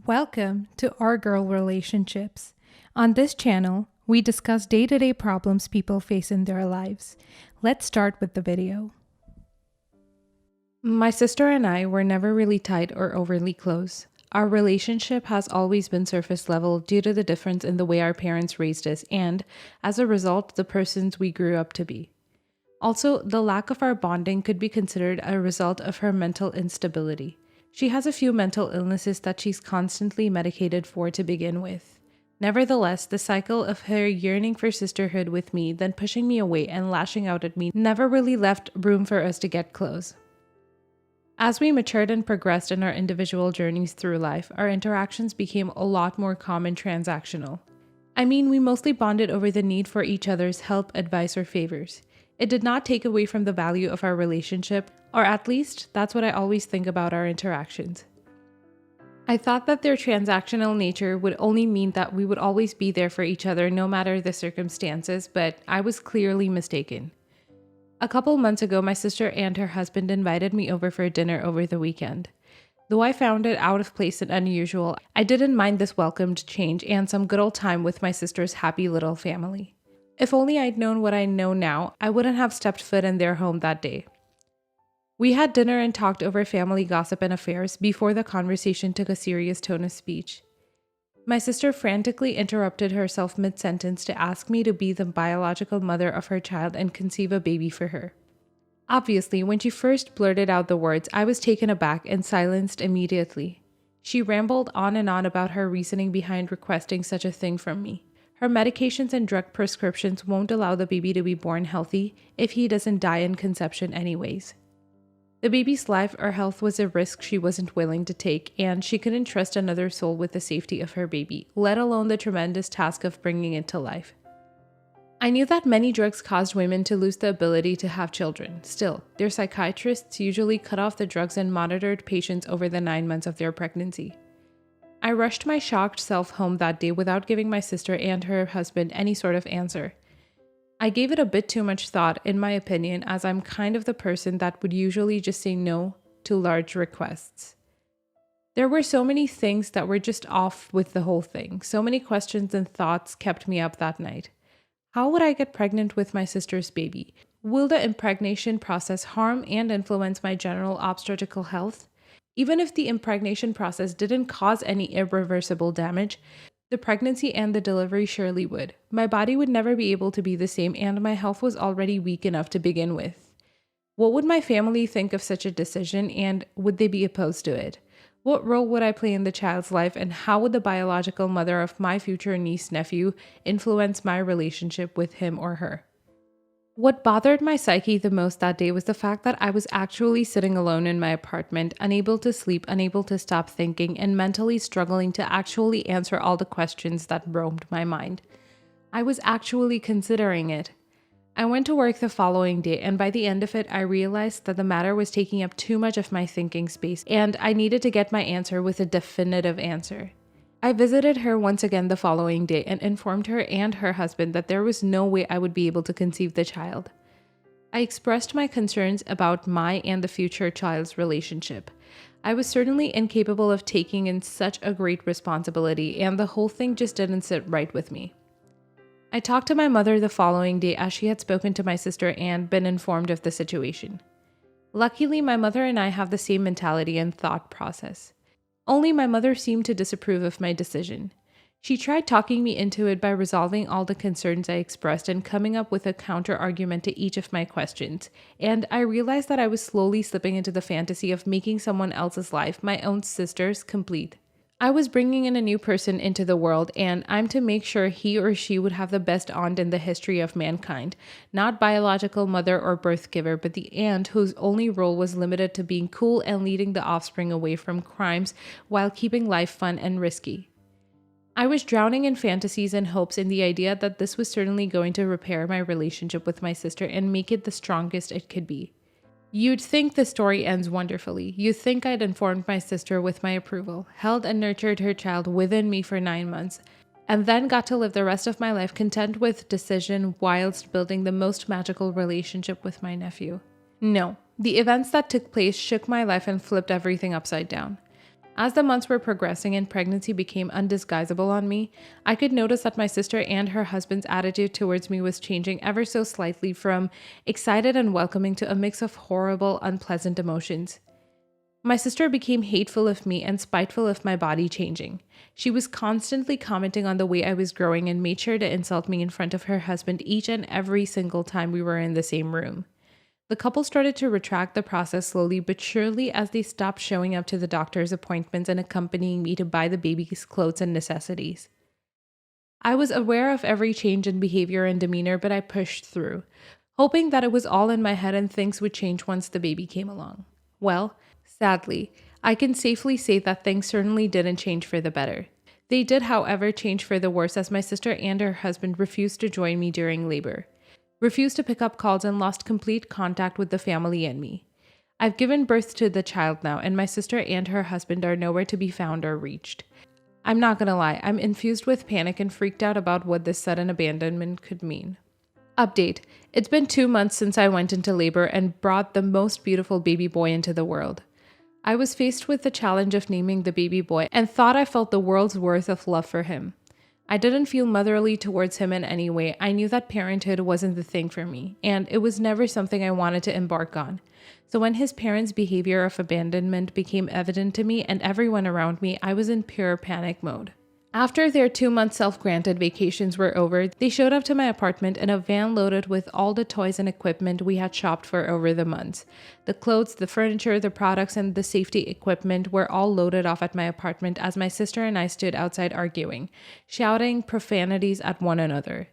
Welcome to Our Girl Relationships. On this channel, we discuss day-to-day problems people face in their lives. Let's start with the video. My sister and I were never really tight or overly close. Our relationship has always been surface level due to the difference in the way our parents raised us and, as a result, the persons we grew up to be. Also, the lack of our bonding could be considered a result of her mental instability. She has a few mental illnesses that she's constantly medicated for to begin with. Nevertheless, the cycle of her yearning for sisterhood with me, then pushing me away and lashing out at me, never really left room for us to get close. As we matured and progressed in our individual journeys through life, our interactions became a lot more calm and transactional. I mean, we mostly bonded over the need for each other's help, advice, or favors. It did not take away from the value of our relationship, or at least that's what I always think about our interactions. I thought that their transactional nature would only mean that we would always be there for each other no matter the circumstances, but I was clearly mistaken. A couple months ago, my sister and her husband invited me over for dinner over the weekend. Though I found it out of place and unusual, I didn't mind this welcomed change and some good old time with my sister's happy little family. If only I'd known what I know now, I wouldn't have stepped foot in their home that day. We had dinner and talked over family gossip and affairs before the conversation took a serious tone of speech. My sister frantically interrupted herself mid-sentence to ask me to be the biological mother of her child and conceive a baby for her. Obviously, when she first blurted out the words, I was taken aback and silenced immediately. She rambled on and on about her reasoning behind requesting such a thing from me. Her medications and drug prescriptions won't allow the baby to be born healthy if he doesn't die in conception anyways. The baby's life or health was a risk she wasn't willing to take, and she couldn't trust another soul with the safety of her baby, let alone the tremendous task of bringing it to life. I knew that many drugs caused women to lose the ability to have children. Still, their psychiatrists usually cut off the drugs and monitored patients over the 9 months of their pregnancy. I rushed my shocked self home that day without giving my sister and her husband any sort of answer. I gave it a bit too much thought, in my opinion, as I'm kind of the person that would usually just say no to large requests. There were so many things that were just off with the whole thing. So many questions and thoughts kept me up that night. How would I get pregnant with my sister's baby? Will the impregnation process harm and influence my general obstetrical health? Even if the impregnation process didn't cause any irreversible damage, the pregnancy and the delivery surely would. My body would never be able to be the same, and my health was already weak enough to begin with. What would my family think of such a decision, and would they be opposed to it? What role would I play in the child's life, and how would the biological mother of my future niece-nephew influence my relationship with him or her? What bothered my psyche the most that day was the fact that I was actually sitting alone in my apartment, unable to sleep, unable to stop thinking, and mentally struggling to actually answer all the questions that roamed my mind. I was actually considering it. I went to work the following day, and by the end of it, I realized that the matter was taking up too much of my thinking space, and I needed to get my answer with a definitive answer. I visited her once again the following day and informed her and her husband that there was no way I would be able to conceive the child. I expressed my concerns about my and the future child's relationship. I was certainly incapable of taking in such a great responsibility, and the whole thing just didn't sit right with me. I talked to my mother the following day as she had spoken to my sister and been informed of the situation. Luckily, my mother and I have the same mentality and thought process. Only my mother seemed to disapprove of my decision. She tried talking me into it by resolving all the concerns I expressed and coming up with a counter-argument to each of my questions, and I realized that I was slowly slipping into the fantasy of making someone else's life, my own sister's, complete. I was bringing in a new person into the world, and I'm to make sure he or she would have the best aunt in the history of mankind, not biological mother or birth giver, but the aunt whose only role was limited to being cool and leading the offspring away from crimes while keeping life fun and risky. I was drowning in fantasies and hopes in the idea that this was certainly going to repair my relationship with my sister and make it the strongest it could be. You'd think the story ends wonderfully. You'd think I'd informed my sister with my approval, held and nurtured her child within me for 9 months, and then got to live the rest of my life content with decision whilst building the most magical relationship with my nephew. No, the events that took place shook my life and flipped everything upside down. As the months were progressing and pregnancy became undisguisable on me, I could notice that my sister and her husband's attitude towards me was changing ever so slightly from excited and welcoming to a mix of horrible, unpleasant emotions. My sister became hateful of me and spiteful of my body changing. She was constantly commenting on the way I was growing and made sure to insult me in front of her husband each and every single time we were in the same room. The couple started to retract the process slowly but surely as they stopped showing up to the doctor's appointments and accompanying me to buy the baby's clothes and necessities. I was aware of every change in behavior and demeanor, but I pushed through, hoping that it was all in my head and things would change once the baby came along. Well, sadly, I can safely say that things certainly didn't change for the better. They did, however, change for the worse as my sister and her husband refused to join me during labor, refused to pick up calls, and lost complete contact with the family and me. I've given birth to the child now, and my sister and her husband are nowhere to be found or reached. I'm not gonna lie, I'm infused with panic and freaked out about what this sudden abandonment could mean. Update: it's been 2 months since I went into labor and brought the most beautiful baby boy into the world. I was faced with the challenge of naming the baby boy and thought I felt the world's worth of love for him. I didn't feel motherly towards him in any way. I knew that parenthood wasn't the thing for me, and it was never something I wanted to embark on. So when his parents' behavior of abandonment became evident to me and everyone around me, I was in pure panic mode. After their 2-month self-granted vacations were over, they showed up to my apartment in a van loaded with all the toys and equipment we had shopped for over the months. The clothes, the furniture, the products, and the safety equipment were all loaded off at my apartment as my sister and I stood outside arguing, shouting profanities at one another.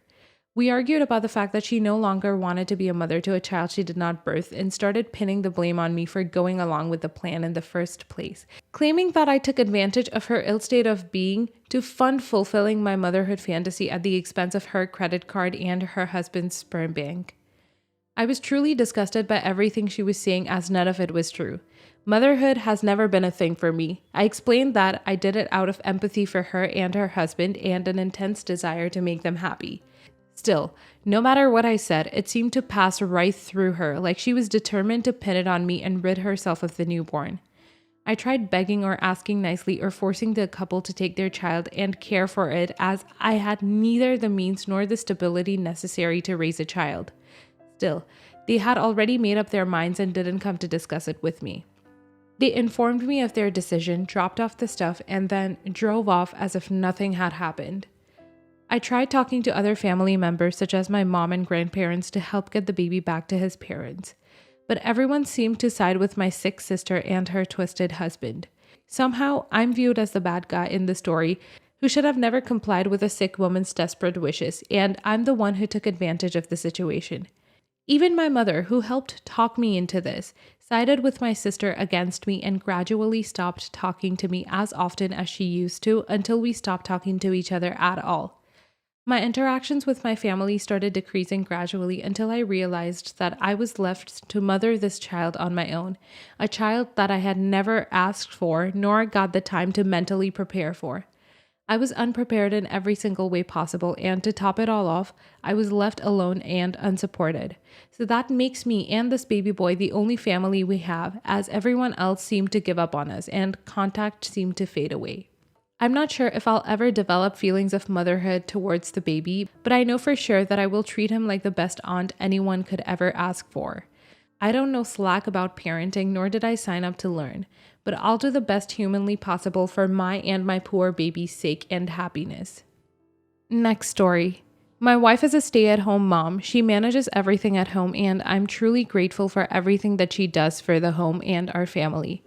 We argued about the fact that she no longer wanted to be a mother to a child she did not birth and started pinning the blame on me for going along with the plan in the first place, claiming that I took advantage of her ill state of being to fund fulfilling my motherhood fantasy at the expense of her credit card and her husband's sperm bank. I was truly disgusted by everything she was saying as none of it was true. Motherhood has never been a thing for me. I explained that I did it out of empathy for her and her husband and an intense desire to make them happy. Still, no matter what I said, it seemed to pass right through her, like she was determined to pin it on me and rid herself of the newborn. I tried begging or asking nicely or forcing the couple to take their child and care for it, as I had neither the means nor the stability necessary to raise a child. Still, they had already made up their minds and didn't come to discuss it with me. They informed me of their decision, dropped off the stuff, and then drove off as if nothing had happened. I tried talking to other family members, such as my mom and grandparents, to help get the baby back to his parents. But everyone seemed to side with my sick sister and her twisted husband. Somehow, I'm viewed as the bad guy in the story, who should have never complied with a sick woman's desperate wishes, and I'm the one who took advantage of the situation. Even my mother, who helped talk me into this, sided with my sister against me and gradually stopped talking to me as often as she used to until we stopped talking to each other at all. My interactions with my family started decreasing gradually until I realized that I was left to mother this child on my own, a child that I had never asked for nor got the time to mentally prepare for. I was unprepared in every single way possible, and to top it all off, I was left alone and unsupported. So that makes me and this baby boy the only family we have, as everyone else seemed to give up on us and contact seemed to fade away. I'm not sure if I'll ever develop feelings of motherhood towards the baby, but I know for sure that I will treat him like the best aunt anyone could ever ask for. I don't know slack about parenting, nor did I sign up to learn, but I'll do the best humanly possible for my and my poor baby's sake and happiness. Next story. My wife is a stay-at-home mom. She manages everything at home, and I'm truly grateful for everything that she does for the home and our family.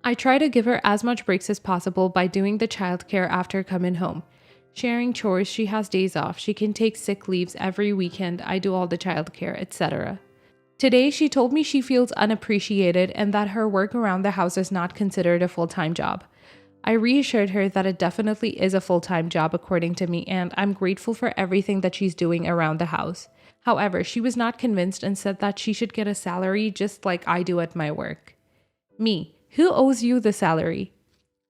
I try to give her as much breaks as possible by doing the childcare after coming home. Sharing chores, she has days off, she can take sick leaves every weekend, I do all the childcare, etc. Today, she told me she feels unappreciated and that her work around the house is not considered a full-time job. I reassured her that it definitely is a full-time job according to me, and I'm grateful for everything that she's doing around the house. However, she was not convinced and said that she should get a salary just like I do at my work. Me. Who owes you the salary?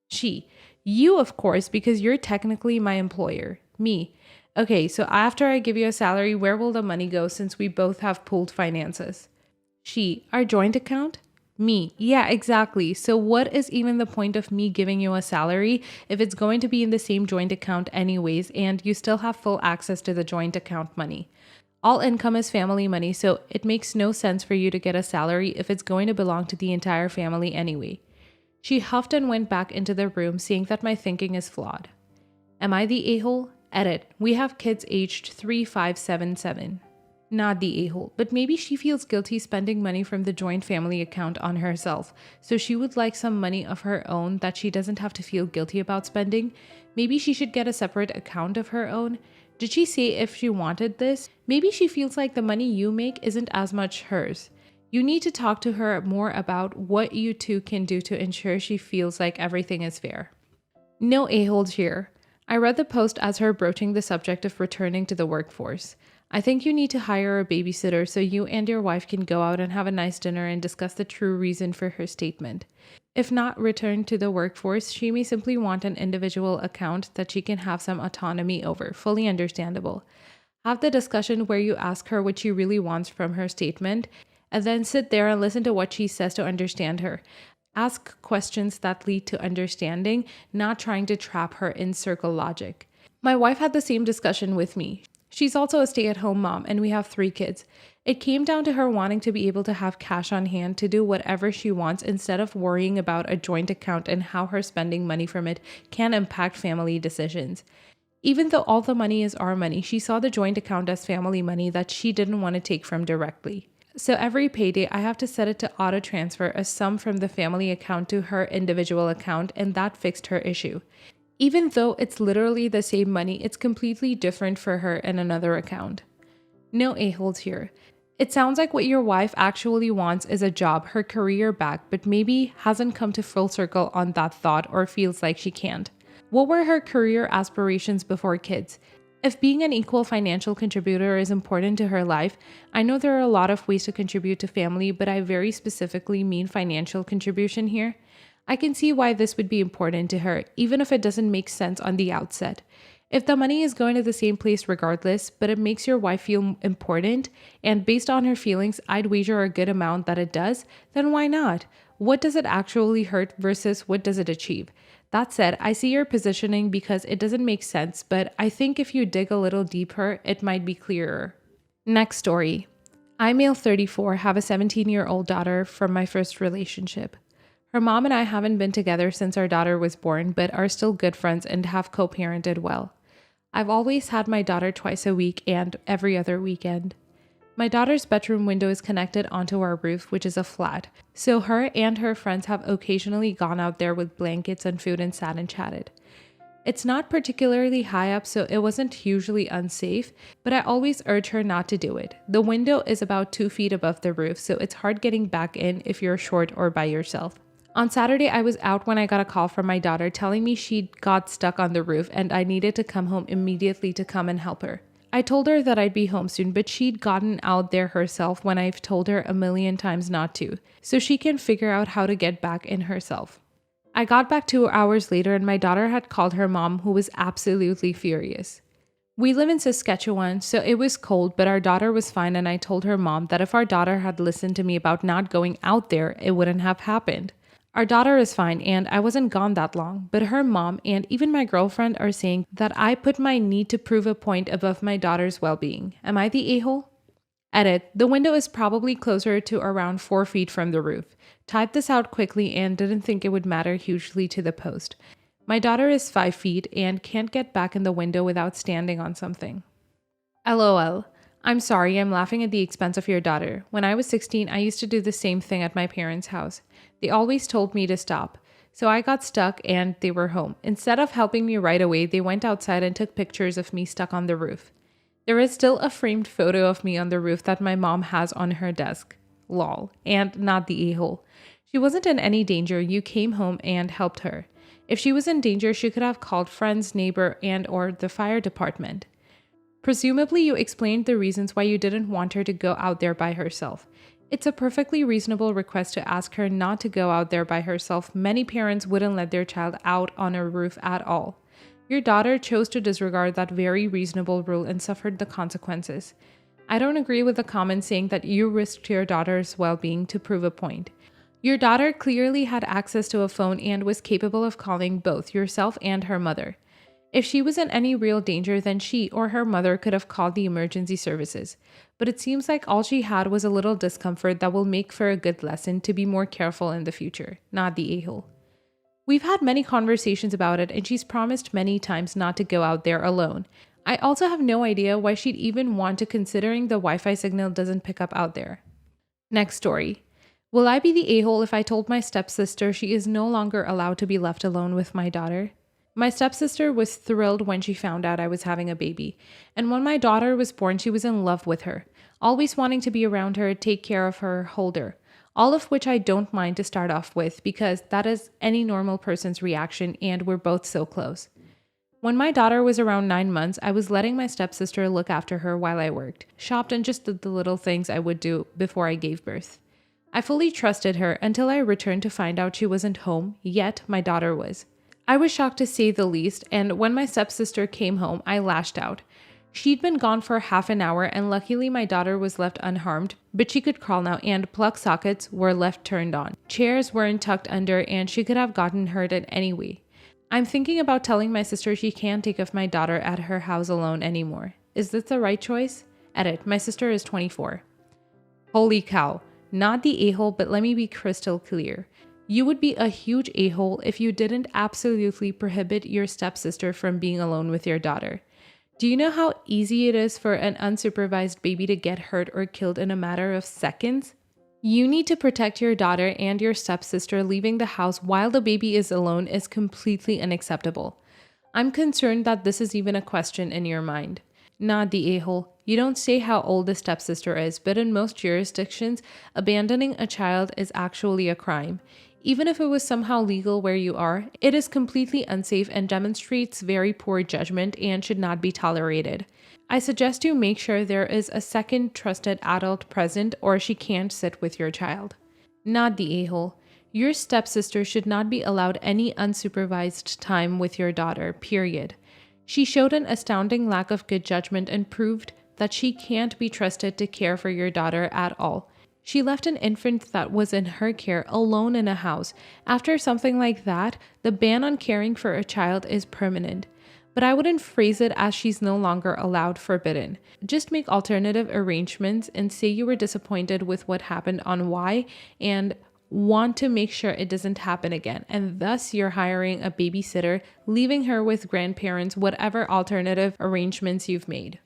She. You, of course, because you're technically my employer. Me. Okay, so after I give you a salary, where will the money go since we both have pooled finances? She. Our joint account? Me. Yeah, exactly. So what is even the point of me giving you a salary if it's going to be in the same joint account anyways and you still have full access to the joint account money? All income is family money, so it makes no sense for you to get a salary if it's going to belong to the entire family anyway. She huffed and went back into the room, seeing that my thinking is flawed. Am I the a-hole? Edit. We have kids aged 3, 5, 7, 7. Not the a-hole, but maybe she feels guilty spending money from the joint family account on herself, so she would like some money of her own that she doesn't have to feel guilty about spending. Maybe she should get a separate account of her own. Did she say if she wanted this? Maybe she feels like the money you make isn't as much hers. You need to talk to her more about what you two can do to ensure she feels like everything is fair. No a-holes here. I read the post as her broaching the subject of returning to the workforce. I think you need to hire a babysitter so you and your wife can go out and have a nice dinner and discuss the true reason for her statement. If not return to the workforce, she may simply want an individual account that she can have some autonomy over. Fully understandable. Have the discussion where you ask her what she really wants from her statement, and then sit there and listen to what she says to understand her. Ask questions that lead to understanding, not trying to trap her in circle logic. My wife had the same discussion with me. She's also a stay-at-home mom, and we have 3 kids. It came down to her wanting to be able to have cash on hand to do whatever she wants instead of worrying about a joint account and how her spending money from it can impact family decisions. Even though all the money is our money, she saw the joint account as family money that she didn't want to take from directly. So every payday, I have to set it to auto-transfer a sum from the family account to her individual account, and that fixed her issue. Even though it's literally the same money, it's completely different for her in another account. No a-holes here. It sounds like what your wife actually wants is a job, her career back, but maybe hasn't come to full circle on that thought or feels like she can't. What were her career aspirations before kids? If being an equal financial contributor is important to her life, I know there are a lot of ways to contribute to family, but I very specifically mean financial contribution here. I can see why this would be important to her, even if it doesn't make sense on the outset. If the money is going to the same place regardless, but it makes your wife feel important, and based on her feelings, I'd wager a good amount that it does, then why not? What does it actually hurt versus what does it achieve? That said, I see your positioning because it doesn't make sense, but I think if you dig a little deeper, it might be clearer. Next story. I, male 34, have a 17-year-old daughter from my first relationship. Her mom and I haven't been together since our daughter was born, but are still good friends and have co-parented well. I've always had my daughter twice a week and every other weekend. My daughter's bedroom window is connected onto our roof, which is a flat, so her and her friends have occasionally gone out there with blankets and food and sat and chatted. It's not particularly high up, so it wasn't hugely unsafe, but I always urge her not to do it. The window is about 2 feet above the roof, so it's hard getting back in if you're short or by yourself. On Saturday, I was out when I got a call from my daughter telling me she got stuck on the roof and I needed to come home immediately to come and help her. I told her that I'd be home soon, but she'd gotten out there herself when I've told her a million times not to, so she can figure out how to get back in herself. I got back 2 hours later and my daughter had called her mom, who was absolutely furious. We live in Saskatchewan, so it was cold, but our daughter was fine, and I told her mom that if our daughter had listened to me about not going out there, it wouldn't have happened. Our daughter is fine, and I wasn't gone that long, but her mom and even my girlfriend are saying that I put my need to prove a point above my daughter's well-being. Am I the a-hole? Edit. The window is probably closer to around 4 feet from the roof. Typed this out quickly and didn't think it would matter hugely to the post. My daughter is 5 feet and can't get back in the window without standing on something. LOL. I'm sorry, I'm laughing at the expense of your daughter. When I was 16, I used to do the same thing at my parents' house. They always told me to stop. So I got stuck and they were home. Instead of helping me right away, they went outside and took pictures of me stuck on the roof. There is still a framed photo of me on the roof that my mom has on her desk. Lol. And not the a-hole. She wasn't in any danger. You came home and helped her. If she was in danger, she could have called friends, neighbor, and or the fire department. Presumably, you explained the reasons why you didn't want her to go out there by herself. It's a perfectly reasonable request to ask her not to go out there by herself. Many parents wouldn't let their child out on a roof at all. Your daughter chose to disregard that very reasonable rule and suffered the consequences. I don't agree with the comment saying that you risked your daughter's well-being to prove a point. Your daughter clearly had access to a phone and was capable of calling both yourself and her mother. If she was in any real danger, then she or her mother could have called the emergency services. But it seems like all she had was a little discomfort that will make for a good lesson to be more careful in the future, not the a-hole. We've had many conversations about it, and she's promised many times not to go out there alone. I also have no idea why she'd even want to, considering the Wi-Fi signal doesn't pick up out there. Next story. Will I be the a-hole if I told my stepsister she is no longer allowed to be left alone with my daughter? My stepsister was thrilled when she found out I was having a baby, and when my daughter was born, she was in love with her, always wanting to be around her, take care of her, hold her. All of which I don't mind to start off with because that is any normal person's reaction, and we're both so close. When my daughter was around 9 months, I was letting my stepsister look after her while I worked, shopped, and just did the little things I would do before I gave birth. I fully trusted her until I returned to find out she wasn't home, yet my daughter was. I was shocked to say the least, and when my stepsister came home, I lashed out. She'd been gone for half an hour, and luckily my daughter was left unharmed, but she could crawl now, and plug sockets were left turned on. Chairs weren't tucked under, and she could have gotten hurt in any way. I'm thinking about telling my sister she can't take off my daughter at her house alone anymore. Is this the right choice? Edit. My sister is 24. Holy cow. Not the a-hole, but let me be crystal clear. You would be a huge a-hole if you didn't absolutely prohibit your stepsister from being alone with your daughter. Do you know how easy it is for an unsupervised baby to get hurt or killed in a matter of seconds? You need to protect your daughter, and your stepsister leaving the house while the baby is alone is completely unacceptable. I'm concerned that this is even a question in your mind. Not the a-hole. You don't say how old the stepsister is, but in most jurisdictions, abandoning a child is actually a crime. Even if it was somehow legal where you are, it is completely unsafe and demonstrates very poor judgment and should not be tolerated. I suggest you make sure there is a second trusted adult present, or she can't sit with your child. Not the a-hole. Your stepsister should not be allowed any unsupervised time with your daughter, period. She showed an astounding lack of good judgment and proved that she can't be trusted to care for your daughter at all. She left an infant that was in her care alone in a house. After something like that, the ban on caring for a child is permanent. But I wouldn't phrase it as she's no longer allowed, forbidden. Just make alternative arrangements and say you were disappointed with what happened on why and want to make sure it doesn't happen again, and thus you're hiring a babysitter, leaving her with grandparents, whatever alternative arrangements you've made.